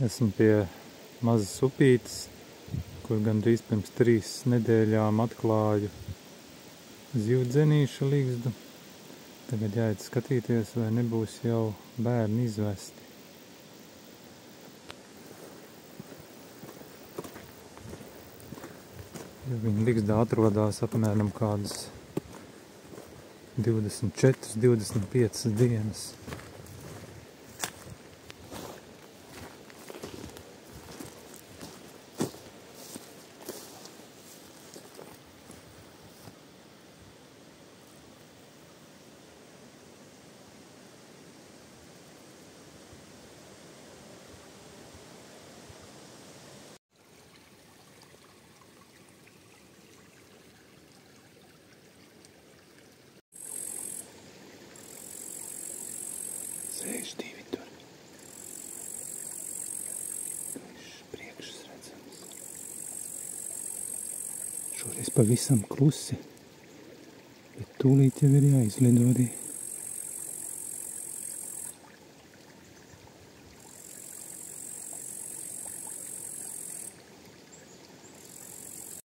Esmu pie mazas upītes, kur gandrīz pirms 3 nedēļām atklāju zivdzenīšu ligzdu. Tagad jāiet skatīties, vai nebūs jau bērni izvesti. Jo viņa ligzdā atrodas apmēram kādas 24, 25 dienas. Sēž 2 tur. Viņš priekšs redzams. Šoreiz pavisam klusi, bet tūlīt jau ir jāizlido arī.